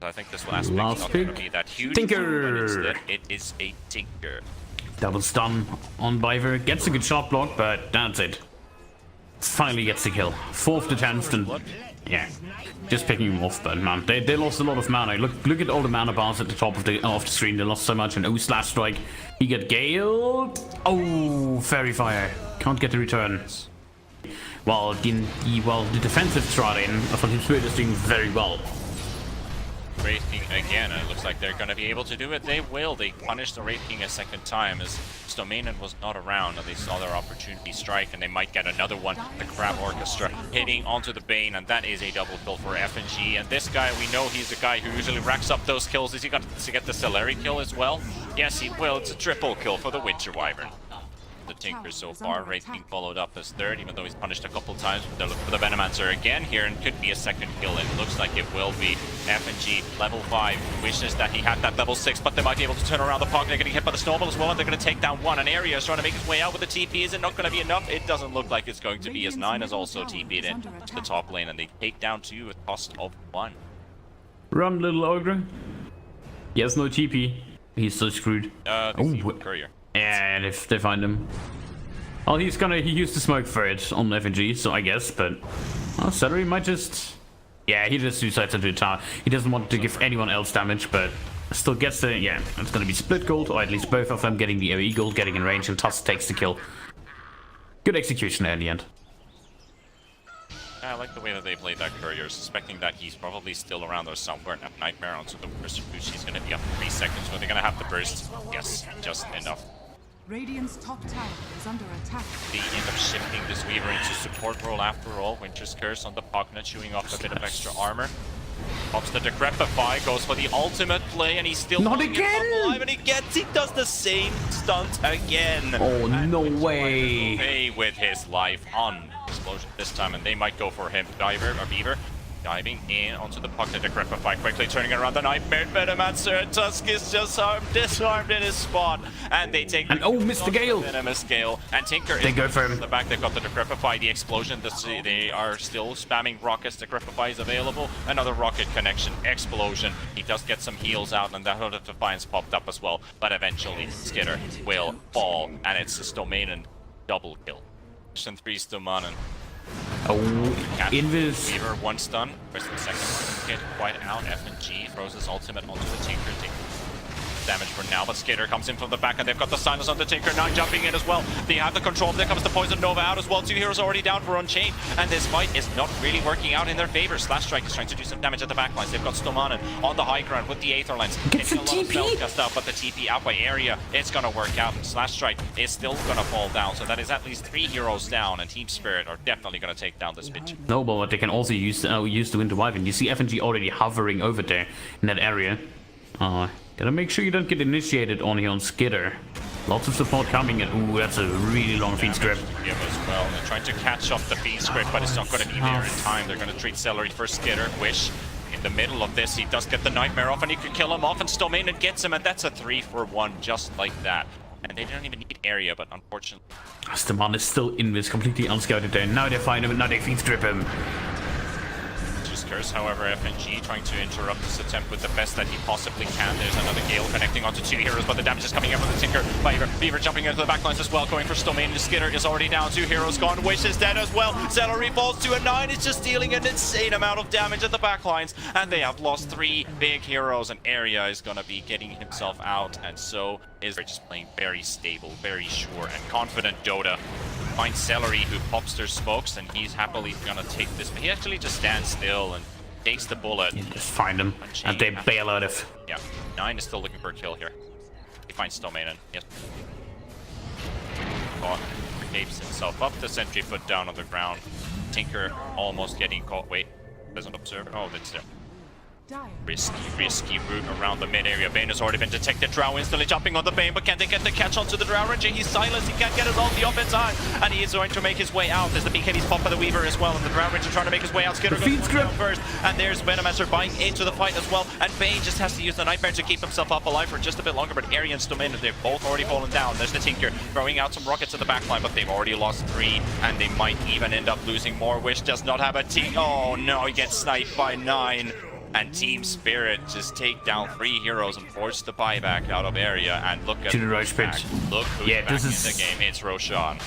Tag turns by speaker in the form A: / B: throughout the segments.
A: I think this last pick's
B: Last
A: not going to
B: pick.
A: be that huge.
B: Tinker!
A: But instead, it is a Tinker.
B: Double stun on Biver. Gets a good shot block, but that's it. Finally gets the kill. 4th attempt and... Yeah. Just picking him off, but man, they lost a lot of mana. Look at all the mana bars at the top of the screen. They lost so much, and slash strike. He got Gale. Oh, Fairy Fire. Can't get the return. While the defensive Stradin from Team Spirit is doing very well.
A: Wraith King again, and it looks like they're going to be able to do it. They will. They punished the Wraith King a second time as Stomanen was not around, and they saw their opportunity strike, and they might get another one. The Crab Orchestra hitting onto the Bane, and that is a double kill for FNG. And this guy, we know he's the guy who usually racks up those kills. Is he got to get the Celery kill as well? Yes, he will. It's a triple kill for the Winter Wyvern. The Tinker so far. Wraith King followed up as 3rd, even though he's punished a couple times. They're looking for the Venomancer again here, and could be a 2nd kill. It looks like it will be. FNG level 5 wishes that he had that level 6, but they might be able to turn around the puck. They're getting hit by the snowball as well, and they're going to take down one. An area is trying to make his way out with the TP. Is it not going to be enough? It doesn't look like it's going to be, as 9 is also TP'd in to the top lane, and they take down 2 at cost of 1.
B: Run, little ogre. He has no TP. He's so screwed.
A: Courier.
B: And if they find him. Well, he used the smoke for it on FNG, so I guess, but Celery might just... Yeah, he just suicides into the tower. He doesn't want to give anyone else damage, but still gets the... Yeah, it's gonna be split gold, or at least both of them getting the AoE gold, getting in range, and Tusk takes the kill. Good execution there in the end.
A: I like the way that they played that Courier, suspecting that he's probably still around there somewhere. And Nightmare onto the burst boost. He's going to be up in 3 seconds. But they're going to have the burst. Yes, just enough.
C: Radiant's top tower is under attack.
A: They end up shifting this Weaver into support role after all. Winter's Curse on the Pugna, chewing off a bit of extra armor. Pops the Decrepify, goes for the ultimate play, and he's still
B: not again
A: alive, and he does the same stunt again.
B: Oh,
A: and
B: no way.
A: Away with his life on explosion this time, and they might go for him. Beaver diving in onto the puck to Decrepify, quickly turning around the Nightmare. Venomancer, Tusk is just disarmed in his spot, and they take
B: Mr. Gale.
A: Venomous Gale, and Tinker
B: they go for him.
A: In the back. They've got the Decrepify, the explosion. They are still spamming rockets. Decrepify is available. Another rocket connection, explosion. He does get some heals out, and that Hood of Defiance popped up as well. But eventually, Skitter will fall, and it's a Stomanen double kill. 3 Stomanen.
B: Oh, Invis.
A: Weaver, 1 stun. First and second. Get quite out. FNG throws his ultimate onto the Tinker. Damage for now, but Skater comes in from the back, and they've got the silence on the Tinker. 9 jumping in as well. They have the control. There comes the Poison Nova out as well. 2 heroes already down for Unchained, and this fight is not really working out in their favor. Slash Strike is trying to do some damage at the backlines. They've got Stomanen on the high ground with the Aether Lens.
B: Gets the TP.
A: Just out, but the TP out by area. It's gonna work out, and Slash Strike is still gonna fall down. So that is at least 3 heroes down, and Team Spirit are definitely gonna take down this bitch.
B: No, but they can also use the Winter Wyvern. You see FNG already hovering over there in that area. Gotta make sure you don't get initiated on here on Skitter. Lots of support coming in. Ooh, that's a really long feed script.
A: As well. They're trying to catch up the feed script, but it's not going to be there in time. They're going to treat Celery for Skitter. Wish in the middle of this, he does get the Nightmare off, and he could kill him off, and Stomanen gets him, and that's a 3-for-1 just like that. And they don't even need area, but unfortunately...
B: Stomanen is still in this, completely unscouted there. Now they find him, and now they feed strip him.
A: Curse, however, FNG trying to interrupt this attempt with the best that he possibly can. There's another Gale connecting onto 2 heroes, but the damage is coming in from the Tinker. Beaver jumping into the backlines as well, going for Stomanen. Skitter is already down, 2 heroes gone. Wish is dead as well. Celery falls to a 9. It's just dealing an insane amount of damage at the backlines, and they have lost 3 big heroes, and Area is going to be getting himself out, and so is just playing very stable, very sure, and confident. Dota finds Celery, who pops their smokes, and he's happily gonna take this. But he actually just stands still and takes the bullet.
B: You just find him, and they bail out of.
A: Yeah, 9 is still looking for a kill here. He finds Stomanen. Yes. Capes himself up. The sentry foot down on the ground. Tinker almost getting caught. Wait, doesn't observe. Oh, that's there. Risky route around the mid area. Bane has already been detected. Drow instantly jumping on the Bane, but can they get the catch onto the Drow Ranger? He's silenced. He can't get his ulti off in time, and he is going to make his way out. There's the BKB's pop by the Weaver as well, and the Drow Ranger trying to make his way out. Skitter goes down first, and there's Venomancer buying into the fight as well, and Bane just has to use the Nightmare to keep himself up alive for just a bit longer, but Arian and Stomanen, they've both already fallen down. There's the Tinker throwing out some rockets at the backline, but they've already lost 3, and they might even end up losing more. Wish does not have a T. Oh no, he gets sniped by 9. and Team Spirit just take down 3 heroes and force the buyback out of area. And look at
B: To the Roche pit.
A: Look who's
B: Yeah,
A: back
B: this
A: in
B: is-
A: the game. It's Roshan.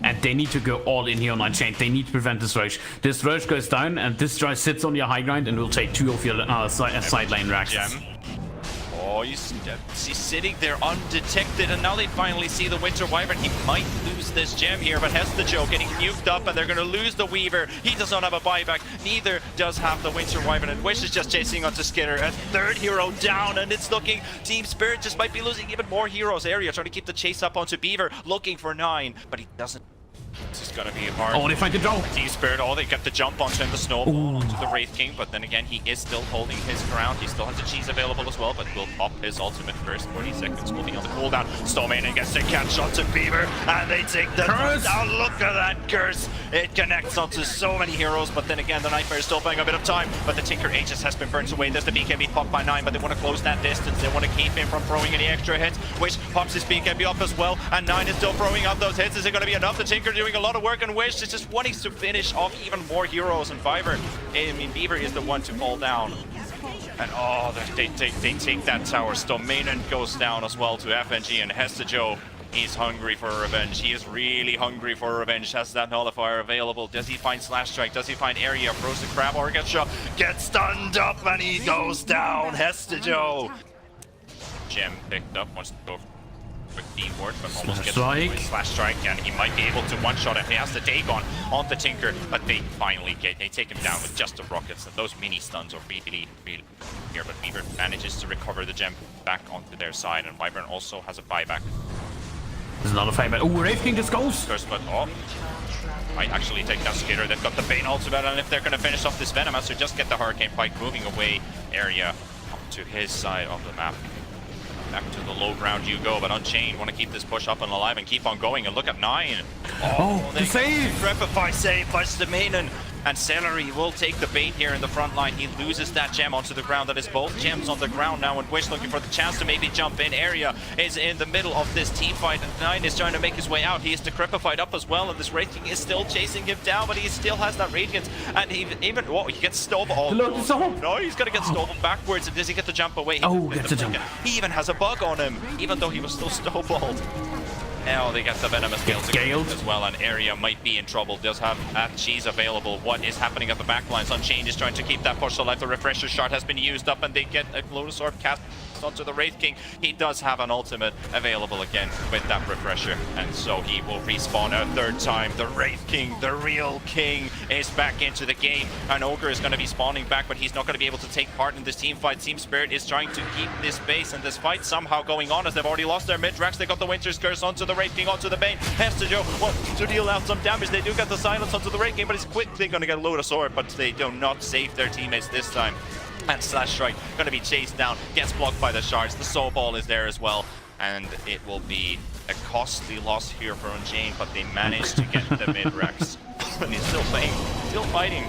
B: And they need to go all in here on Unchained. They need to prevent this Roche. This Roche goes down, and this guy sits on your high ground and will take 2 of your side lane racks.
A: Gem. Oh, he's sitting there undetected, and now they finally see the Winter Wyvern. He might lose this gem here, but Hestajo getting nuked up, and they're going to lose the Weaver. He does not have a buyback, neither does have the Winter Wyvern, and Wish is just chasing onto Skinner. A 3rd hero down, and it's looking, Team Spirit just might be losing even more heroes. Area trying to keep the chase up onto Beaver, looking for 9, but he doesn't. This is going to be hard.
B: Oh, they find the draw.
A: Team Spirit, they get the jump onto him, the snowball onto the Wraith King, but then again, he is still holding his ground. He still has the cheese available as well, but will pop his ultimate first. 40 seconds will be on the cooldown. Stormanen gets the catch onto Beaver, and they take the
B: Curse!
A: down. Look at that curse. It connects onto so many heroes, but then again, the Nightmare is still buying a bit of time, but the Tinker Aegis has been burnt away. There's the BKB popped by 9, but they want to close that distance. They want to keep him from throwing any extra hits. Wish pops his BKB up as well, and 9 is still throwing out those hits. Is it going to be enough? The Tinker doing a lot of work, and Wish is just wanting to finish off even more heroes, and Beaver is the one to fall down. And they take that tower. Stormanen goes down as well to FNG, and Hestajo, he's hungry for revenge. He is really hungry for revenge. Has that nullifier available. Does he find Slash Strike? Does he find area? Throws the crab or gets shot. Gets stunned up, and he goes down. Hestajo. Gem picked up, wants to go teamwork, but almost gets Slash Strike, and he might be able to one-shot it. He has the Dagon on the Tinker, but they finally take him down with just the rockets, and those mini stuns are really here. But Beaver manages to recover the gem back onto their side, and Wyvern also has a buyback.
B: There's another fight, but Wraith King just goes.
A: First, but might actually take that Skitter. They've got the Bane ultimate, and if they're going to finish off this Venom, so just get the Hurricane Pike moving away area to his side of the map. Back to the low ground you go, but Unchained want to keep this push up and alive and keep on going. And look at 9.
B: The save!
A: Repify save by Stormanen. And Celery will take the bait here in the front line. He loses that gem onto the ground. That is both gems on the ground now, and Wish looking for the chance to maybe jump in. Area is in the middle of this team fight, and 9 is trying to make his way out. He is decrepified up as well, and this Wraith King is still chasing him down, but he still has that Radiance, and he gets Snowball. No, he's gonna get Snowball backwards, and does he get the jump away?
B: Gets a jump.
A: He even has a bug on him, even though he was still Snowballed. Now they get the Venomous Gales as well, and Area might be in trouble. Does have that cheese available. What is happening at the backlines? Unchained is trying to keep that push alive. The Refresher Shard has been used up, and they get a Lotus Orb cast onto the Wraith King. He does have an ultimate available again with that Refresher, and so he will respawn a 3rd time. The Wraith King, the real king, is back into the game. An Ogre is going to be spawning back, but he's not going to be able to take part in this team fight. Team Spirit is trying to keep this base and this fight somehow going on, as they've already lost their mid-racks. They got the Winter's Curse onto the Wraith King, onto the Bane. Hestajo wants to deal out some damage. They do get the Silence onto the Wraith King, but he's quickly going to get a Lotus Orb, but they do not save their teammates this time. And Slash Strike going to be chased down, gets blocked by the shards. The Soul Ball is there as well, and it will be a costly loss here for Unchained, but they managed to get the mid-racks. And he's still fighting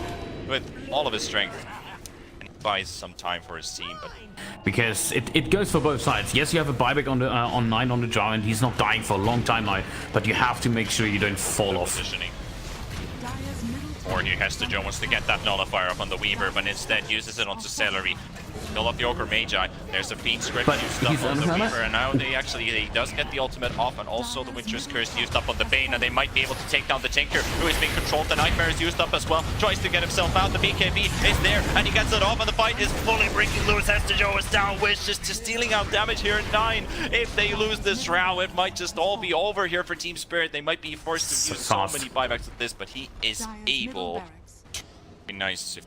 A: with all of his strength. And he buys some time for his team, but
B: because it goes for both sides. Yes, you have a buyback on the on 9 on the jar, and he's not dying for a long time now, but you have to make sure you don't fall off.
A: Positioning. Or he Hestajo wants to get that nullifier up on the Weaver, but instead uses it onto Celery. Kill up the Ogre Magi. There's a Fiend Script used up on the Weaver, and now he does get the ultimate off, and also the Winter's Curse used up on the Bane, and they might be able to take down the Tinker, who is being controlled. The Nightmare is used up as well. Tries to get himself out. The BKB is there, and he gets it off, and the fight is fully breaking loose. Hestajo is down. Wish just stealing out damage here in 9. If they lose this round, it might just all be over here for Team Spirit. They might be forced to use so many buybacks at this, but he is able. Be nice if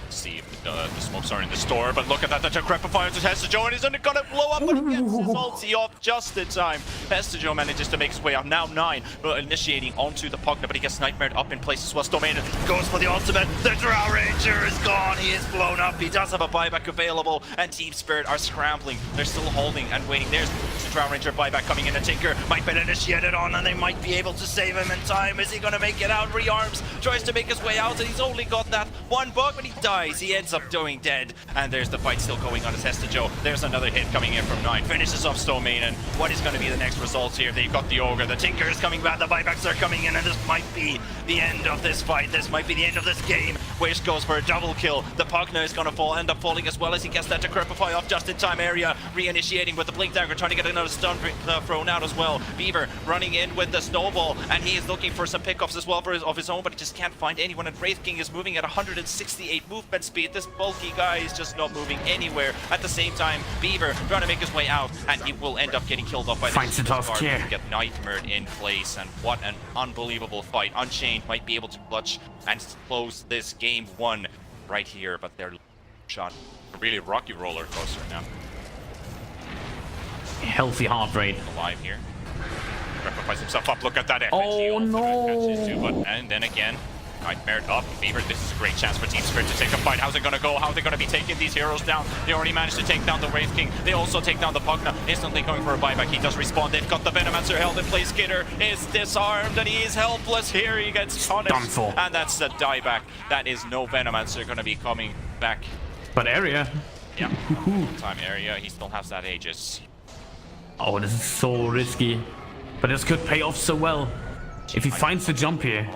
A: see if the smokes are in the store, but look at that, the Decrepifier to Hestajo, and he's only gonna blow up, but he gets his ulti off just in time. Hestajo manages to make his way out, now 9, initiating onto the Pugna, but he gets Nightmared up in place as well. Stormanen goes for the ultimate, the Drow Ranger is gone, he is blown up, he does have a buyback available, and Team Spirit are scrambling, they're still holding and waiting. There's the Drow Ranger buyback coming in, and Tinker might be initiated on, and they might be able to save him in time. Is he gonna make it out? Rearms, tries to make his way out, and he's only got that one bug, but he dies. He ends up going dead, and there's the fight still going on as Hestajo. There's another hit coming in from 9. Finishes off Stormanen. What is going to be the next results here? They've got the Ogre. The Tinker is coming back. The buybacks are coming in, and this might be the end of this fight. This might be the end of this game.
D: Wish goes for a double kill. The Pugna is going to end up falling as well as he gets that Decrepify off just in time. Area reinitiating with the Blink Dagger, trying to get another stun thrown out as well. Beaver running in with the Snowball, and he is looking for some pickoffs as well of his own, but he just can't find anyone. And Wraith King is moving at 168 movement speed. This bulky guy is just not moving anywhere. At the same time, Beaver trying to make his way out, and he will end up getting killed off by
B: Finds
D: the
B: it off here.
D: Get Nightmared in place, and what an unbelievable fight. Unchained might be able to clutch and close this game 1 right here, but they're shot.
A: A really rocky roller coaster now.
B: Healthy heart rate.
A: Alive here. Sacrifice himself up. Look at that FNG.
B: Oh, no.
A: Catches too, and then again, Nightmare up. Beaver, this is a great chance for Team Spirit to take a fight. How's it going to go? How are they going to be taking these heroes down? They already managed to take down the Wraith King. They also take down the Pugna. Instantly going for a buyback. He does respawn. They've got the Venomancer held in place. Skitter is disarmed and he is helpless here. He gets punished.
B: Done for.
A: And that's the dieback. That is no Venomancer going to be coming back.
B: But area.
A: Yeah. Time area. He still has that Aegis.
B: Oh, this is so risky. But this could pay off so well. If he finds the jump here.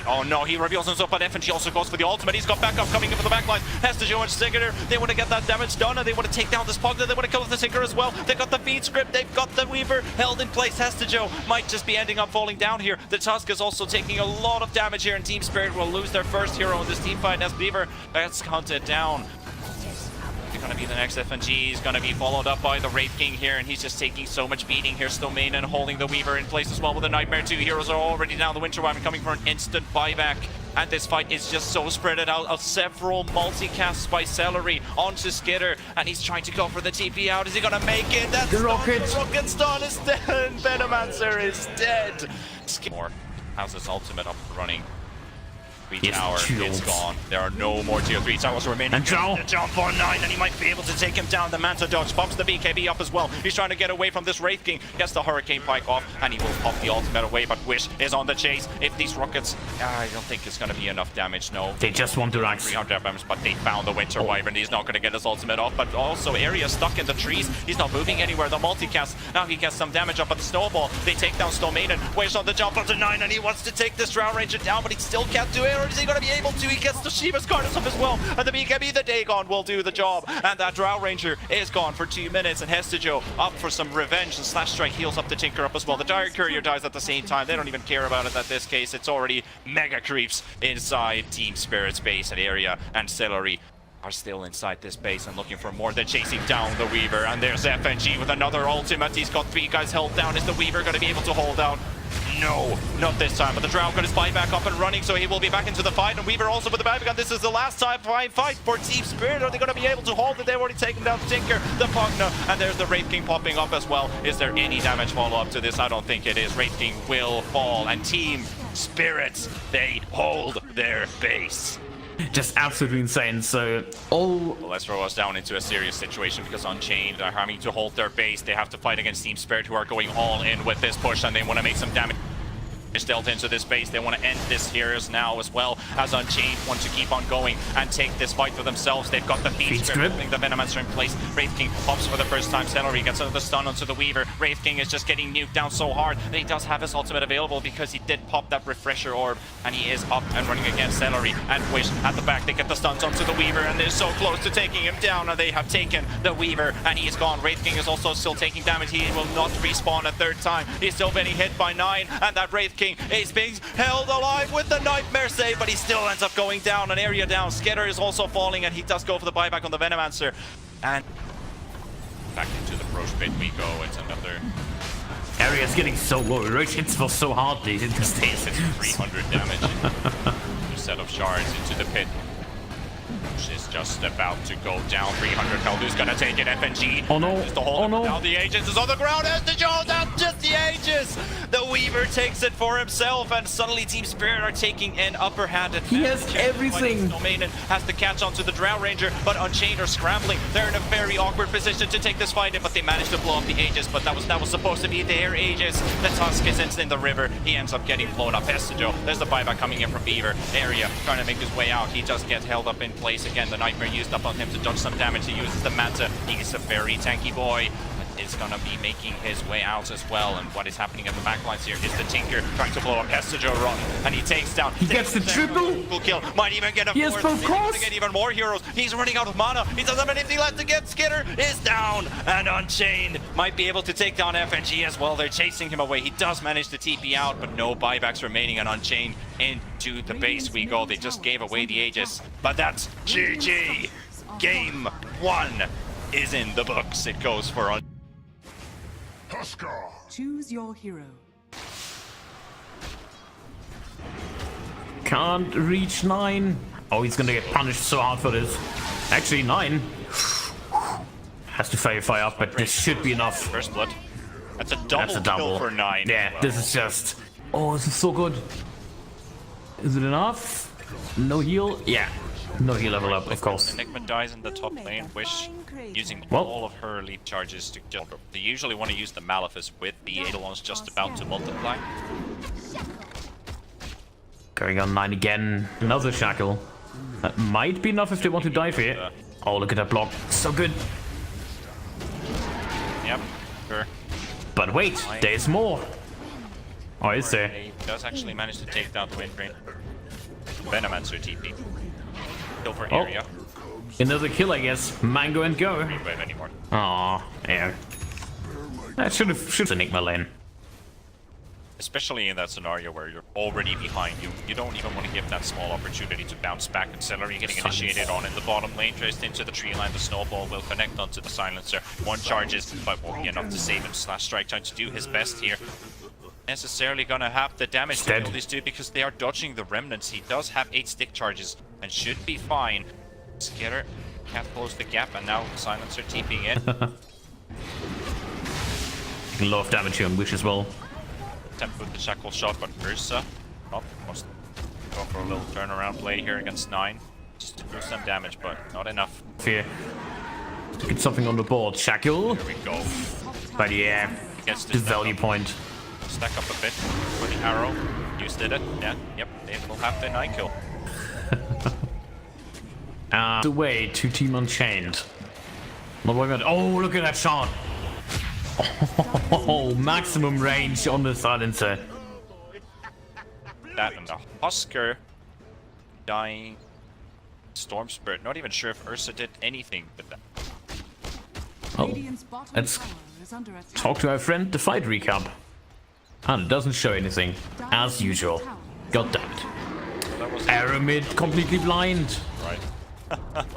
A: Oh no, he reveals himself, but FNG also goes for the ultimate. He's got backup coming in for the backline. Hestajo and Sigurdur, they want to get that damage done, and they want to take down this Pugna. They want to kill the Tinker as well. They've got the feed script, they've got the Weaver held in place. Hestajo might just be ending up falling down here. The Tusk is also taking a lot of damage here, and Team Spirit will lose their first hero in this team fight as Beaver gets hunted down. Going to be the next FNG. He's going to be followed up by the Wraith King here, and he's just taking so much beating here. Stillmain and holding the Weaver in place as well with the Nightmare. 2 heroes are already down. The Winter Wyvern coming for an instant buyback. And this fight is just so spread out of several multicasts by Celery onto Skitter, and he's trying to go for the TP out. Is he going to make it? That's
B: the rocket.
A: The rocket stun is dead. Venomancer is dead. More. How's this ultimate up and running? Tower is gone. There are no more tier 3 towers remaining.
B: And Joe.
A: The jump on 9, and he might be able to take him down. The Manta dodge pops the BKB up as well. He's trying to get away from this Wraith King. Gets the Hurricane Pike off, and he will pop the ultimate away. But Wish is on the chase. If these rockets, I don't think it's going to be enough damage. No.
B: They just want to rax.
A: 300 damage, but they found the Winter Wyvern. He's not going to get his ultimate off. But also, Area stuck in the trees. He's not moving anywhere. The multicast. Now he gets some damage up at the Snowball. They take down Snowmaiden. Wish on the jump onto 9, and he wants to take this Drow Ranger down, but he still can't do it. Or is he going to be able to? He gets the Shiva's Cardus up as well, and the BKB, the Dagon, will do the job. And that Drow Ranger is gone for 2 minutes, and Hestajo up for some revenge, and Slash Strike heals up the Tinker up as well. The Dire Courier dies at the same time. They don't even care about it at this case. It's already mega creeps inside Team Spirit's base and Area, and Celery are still inside this base and looking for more. They're chasing down the Weaver, and there's FNG with another ultimate. He's got 3 guys held down. Is the Weaver going to be able to hold out? No, not this time, but the Drow got his buyback up and running, so he will be back into the fight, and Weaver also with the buyback, and this is the last time fight for Team Spirit. Are they going to be able to hold it? They've already taken down the Tinker, the Pugna, and there's the Wraith King popping up as well. Is there any damage follow-up to this? I don't think it is. Wraith King will fall, and Team Spirit, they hold their base.
B: Just absolutely insane. So
A: Well, let's throw us down into a serious situation because Unchained are having to hold their base. They have to fight against Team Spirit, who are going all in with this push, and they want to make some damage dealt into this base. They want to end this here now as well, as Unchained want to keep on going and take this fight for themselves. They've got the feed script, putting the Venomancer in place. Wraith King pops for the first time. Celery gets the stun onto the Weaver. Wraith King is just getting nuked down so hard that he does have his ultimate available because he did pop that refresher orb, and he is up and running against Celery. And Wish at the back, they get the stuns onto the Weaver, and they're so close to taking him down, and they have taken the Weaver, and he's gone. Wraith King is also still taking damage. He will not respawn a 3rd time. He's still getting hit by 9, and that Wraith King is being held alive with the Nightmare save, but he still ends up going down, an area down. Skitter is also falling, and he does go for the buyback on the Venomancer. And back into the Roche pit we go. It's another
B: Area's getting so low. Roche hits for so hard these days.
A: 300 damage. A set of shards into the pit. Is just about to go down. 300 health. Who's gonna take it? FNG.
B: Oh no! Oh no!
A: Now the Aegis is on the ground. As the Joe down, just the Aegis. The Weaver takes it for himself, and suddenly Team Spirit are taking an upper hand.
B: He has everything.
A: Snowmaiden has to catch onto the Drow Ranger, but Unchained are scrambling. They're in a very awkward position to take this fight, but they managed to blow up the Aegis. But that was supposed to be their Aegis. The Tusk is in the river. He ends up getting blown up. Hestajo, there's the buyback coming in from Beaver. Area trying to make his way out. He does get held up in place again. The Nightmare used up on him to dodge some damage. He uses the Manta. He's a very tanky boy. But is gonna be making his way out as well. And what is happening at the backlines here is the Tinker trying to blow up Kessager run, and he takes down.
B: He gets the triple
D: Kill. Might even get a
B: Yes,
D: fourth.
B: of course.
D: To get even more heroes. He's running out of mana. He doesn't have anything left to get. Skitter is down, and Unchained might be able to take down FNG as well. They're chasing him away. He does manage to TP out, but no buybacks remaining, and Unchained into the base we go. They just gave away the Aegis, but that's GG. Game 1 is in the books. It goes for
C: Choose your hero.
B: Can't reach 9. Oh, he's gonna get punished so hard for this. Actually, 9. Has to fire up, but this should be enough.
A: First blood. That's a
B: That's a
A: double
B: double.
A: kill for 9.
B: Yeah, this is just... Oh, this is so good. Is it enough? No heal? Yeah. No heal level up, of course.
A: Enigma dies in the top lane, Wish using
B: Well.
A: all of her lead charges to just... They usually want to use the Malefice with the Eidolons just about to multiply.
B: Going on 9 again. Another shackle. That might be enough if they want to dive here. Oh, look at that block. So good.
A: Yep, sure.
B: But wait, there's more. Oh, is there?
A: He does actually manage to take down the Wind Rain. Venomancer TP. Kill for
B: Oh.
A: area.
B: Another kill, I guess. Mango and go.
A: Don't wave anymore.
B: Aw, yeah. That should have Enigma lane.
A: Especially in that scenario where you're already behind. You don't even want to give that small opportunity to bounce back. And Celery getting initiated on in the bottom lane, traced into the tree line. The snowball will connect onto the silencer. One charges, but won't be enough to save him. Slash Strike trying to do his best here. Necessarily gonna have the damage to kill these two because they are dodging the remnants. He does have 8 stick charges and should be fine. Skitter can't close the gap, and now Silencer TPing in.
B: A lot of damage here on Wish as well.
A: Attempt with the shackle shot, but Ursa must go for a little turnaround play here against 9. Just to do some damage, but not enough.
B: Fear. To get something on the board. Shackle.
A: Here we go.
B: But yeah,
A: Gets
B: the value point.
A: Stack up a bit for the arrow. Use did it. Yeah, yep. They will have the 9 kill.
B: The way to Team Unchained. Not working. Oh, look at that shot. Oh, maximum range on the silencer.
A: That and the Husker dying. Storm Spirit. Not even sure if Ursa did anything with that.
B: Oh,
C: Radiant's bottom
B: let's
C: tower is under attack.
B: talk to our friend, the fight recap. And it doesn't show anything, as usual. God damn it.
A: That was
B: Aramid completely blind.
A: right.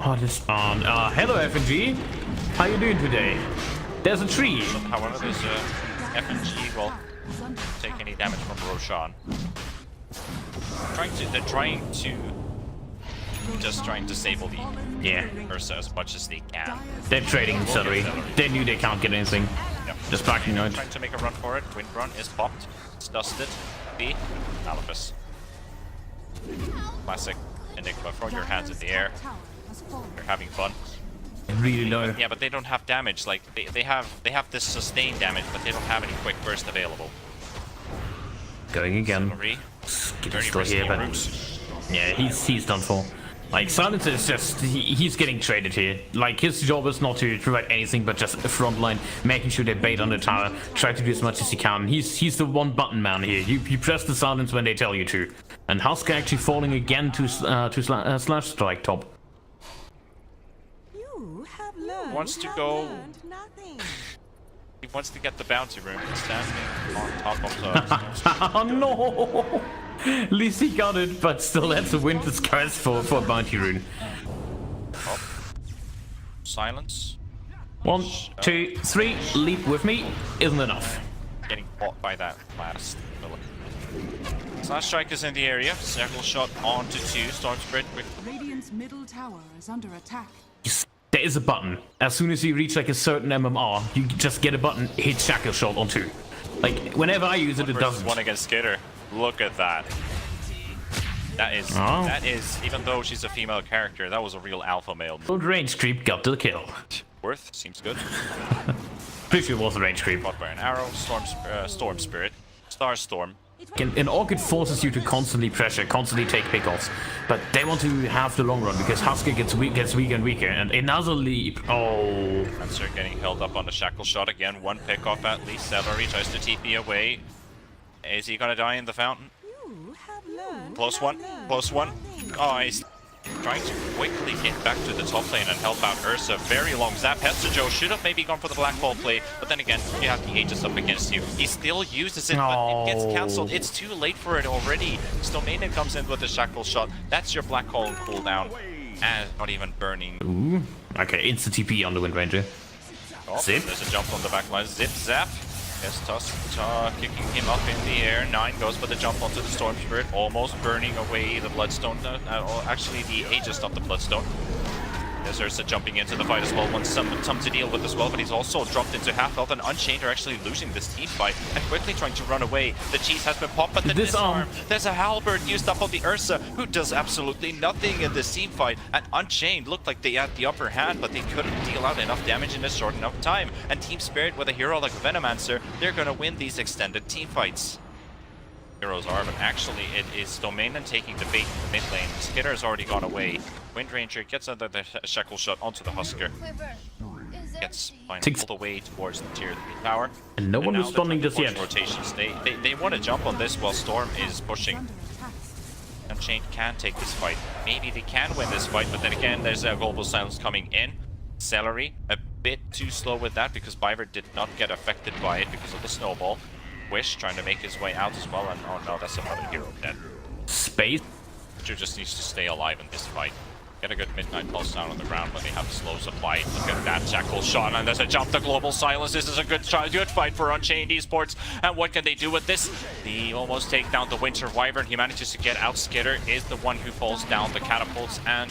B: Oh, this on. Hello, FNG. How you doing today? There's a tree.
A: However, there's FNG will take any damage from Roshan. They're trying to disable the
B: Yeah,
A: Ursa as much as they can.
B: they're trading in Celery. They knew they can't get anything.
A: Yep.
B: Just backing out.
A: Trying to make a run for it. Wind run is popped. It's dusted. B. Malefice. Classic Enigma. Throw your hands in the air. You're having fun.
B: Really low.
A: Yeah, but they don't have damage. Like they have this sustained damage, but they don't have any quick burst available.
B: Going again.
A: Celery.
B: Skitter's still here, but yeah, he's done for. Like, Silencer is just, he's getting traded here. Like, his job is not to provide anything but just a front line, making sure they bait on the tower, try to do as much as he can. He's the one button man here. You press the silence when they tell you to. And Husker actually falling again to Slash Strike top.
E: You have learned.
A: Wants to go. He wants to get the bounty room standing on top of the.
B: Oh no! At least he got it, but still that's a winter's curse for Bounty Rune.
A: Oh. Silence.
B: 1, 2, 3, leap with me isn't enough.
A: Getting caught by that last villain. Slash Strike is in the area. Circle shot onto 2. Storm Spirit quick.
C: Radiant's middle tower is under attack.
B: There is a button. As soon as you reach like a certain MMR, you just get a button, hit Shackle Shot on 2. Like, whenever I use it, it doesn't.
A: 1 against Skitter. Look at that. That is, even though she's a female character, that was a real alpha male.
B: Old range creep got the kill.
A: Worth seems good.
B: Pretty sure it was a range creep.
A: Caught by an arrow. Storm Spirit. Starstorm.
B: An Orchid forces you to constantly pressure, constantly take pickoffs, but they want to have the long run because Husker gets weaker and weaker, and another leap. Oh.
A: Answer getting held up on the shackle shot again. One pickoff at least. Celery tries to TP away. Is he gonna die in the fountain? Close one. Close one. Oh, he's trying to quickly get back to the top lane and help out Ursa. Very long zap. Joe should have maybe gone for the black hole play, but then again, you have the Aegis up against you. He still uses it, but it gets cancelled. It's too late for it already. Stomanian comes in with a shackle shot. That's your black hole cooldown. And not even burning.
B: Ooh. Okay, insta TP on the Wind Ranger.
A: Oh,
B: Zip.
A: There's a jump on the back line. Zip, zap. Yes, Tusk kicking him up in the air. 9 goes for the jump onto the Storm Spirit, almost burning away the Bloodstone. Actually, the Aegis, not the Bloodstone. There's Ursa jumping into the fight as well, wants some to deal with as well, but he's also dropped into half health, and Unchained are actually losing this team fight and quickly trying to run away. The cheese has been popped, but the disarm. There's a halberd used up on the Ursa, who does absolutely nothing in this team fight, and Unchained looked like they had the upper hand, but they couldn't deal out enough damage in a short enough time. And Team Spirit, with a hero like Venomancer, they're gonna win these extended team fights. Heroes are, but actually it is Stomanian taking the bait in the mid lane. Skitter has already gone away. Wind Ranger gets under the shackle shot onto the Husker. Gets all the way towards the tier 3 tower.
B: And no one responding just yet.
A: Rotations. They want to jump on this while Storm is pushing. Unchained can take this fight. Maybe they can win this fight, but then again, there's a global silence coming in. Celery, a bit too slow with that because Biver did not get affected by it because of the snowball. Wish trying to make his way out as well, and oh no, that's another hero dead.
B: Space.
A: Witcher just needs to stay alive in this fight. Get a good Midnight Pulse down on the ground when they have a slow supply. Look at that shackle shot, and there's a jump to global silence. This is a good fight for Unchained Esports. And what can they do with this? They almost take down the Winter Wyvern. He manages to get out. Skitter is the one who falls down the catapults, and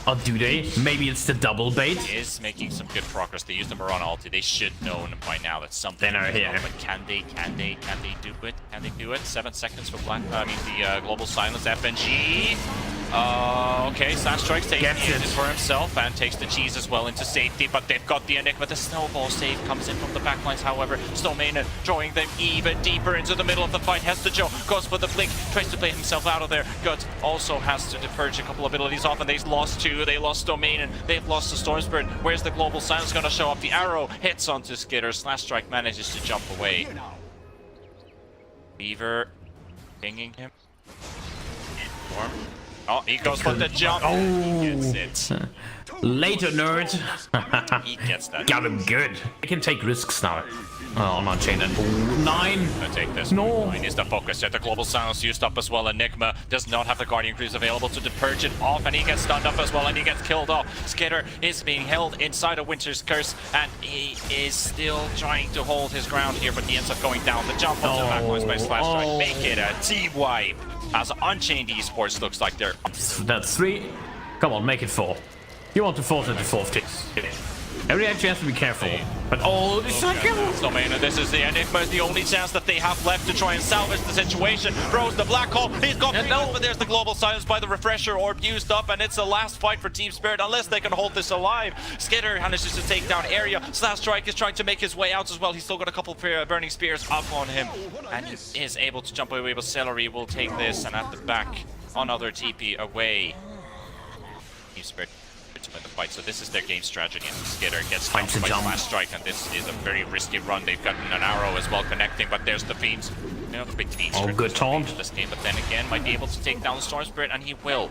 B: or do they? Maybe it's the double bait.
A: Is making some good progress. They use the Mirana ulti. They should know by now that something
B: is here.
A: But can they do it? Can they do it? 7 seconds for the global silence. FNG. Okay, Slash Strike's taking the Aegis for himself and takes the cheese as well into safety, but they've got the Enigma. The snowball save comes in from the backlines, however. Stomanian drawing them even deeper into the middle of the fight. Joe goes for the blink, tries to play himself out of there. Guts also has to purge a couple abilities off, and they've lost 2. They lost Stomanian, they've lost the Storm Spirit. Where's the global silence going to show up? The arrow hits onto Skitter. Slash Strike manages to jump away. Beaver pinging him. Storm. Oh, he goes for the jump.
B: Oh,
A: he gets it.
B: Later, nerd.
A: He gets that.
B: Got him good. I can take risks now. On Unchained. And 9.
A: I take this.
B: No.
A: 9 is the focus here. The global silence used up as well. Enigma does not have the Guardian Crews available to purge it off, and he gets stunned up as well, and he gets killed off. Skitter is being held inside a Winter's Curse, and he is still trying to hold his ground here, but he ends up going down. The jump onto the backlines by Slash Strike. Make it a team wipe. As Unchained Esports looks like they're...
B: That's 3. Come on, make it 4. You want to force it to 4th team. Every actually has to be careful. But oh, the shackle!
A: Stomanian, this is the Enigma, is the only chance that they have left to try and salvage the situation. Throws the black hole, he's got but there's the global silence by the refresher orb used up, and it's the last fight for Team Spirit unless they can hold this alive. Skitter manages to take down area. Slash Strike is trying to make his way out as well. He's still got a couple of burning spears up on him, and he is able to jump away, but Celery will take this, and at the back, another TP away. Team Spirit to win the fight, so this is their game strategy, and Skitter gets stumped by Slash Strike, and this is a very risky run. They've gotten an arrow as well connecting, but there's the Fiends. You know, the big Fiends.
B: Oh, good taunt.
A: This game, but then again, might be able to take down the Storm Spirit, and he will.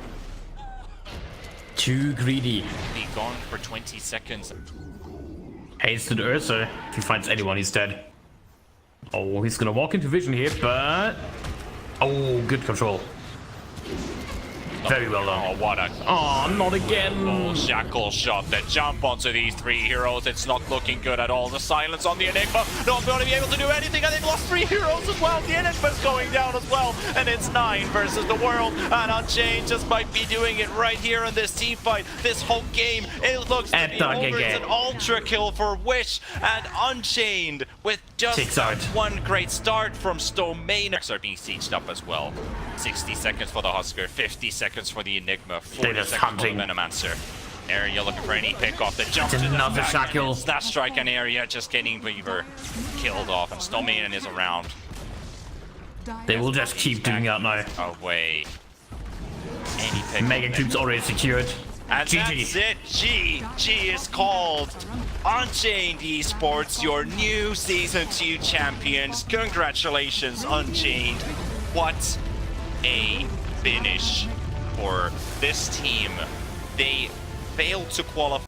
B: Too greedy.
A: Be gone for 20 seconds.
B: Hasted Ursa. If he finds anyone, he's dead. Oh, he's gonna walk into vision here, but... Oh, good control. Very well done.
A: Oh, what a...
B: Oh, not again.
A: Oh, shackle shot. The jump onto these 3 heroes. It's not looking good at all. The silence on the Enigma. Not going to be able to do anything, and they've lost 3 heroes as well. The Enigma's going down as well, and it's 9 versus the world. And Unchained just might be doing it right here in this team fight. This whole game, it looks to be over. It's an ultra kill for Wish, and Unchained with just one great start from Stomanian. Are being sieged up as well. 60 seconds for the Husker, 50 seconds for the Enigma, 40 seconds for the Venomancer. Area looking for any pick off. The jump to
B: another shackle.
A: Slash Strike and Area just getting Weaver killed off, and Stomanian is around.
B: They will just keep doing that now.
A: Away. Any pick.
B: Mega Cube's already secured.
D: And
B: GG.
D: that's it. G is called. Unchained Esports, your new Season 2 champions. Congratulations, Unchained. What a finish for this team. They failed to qualify.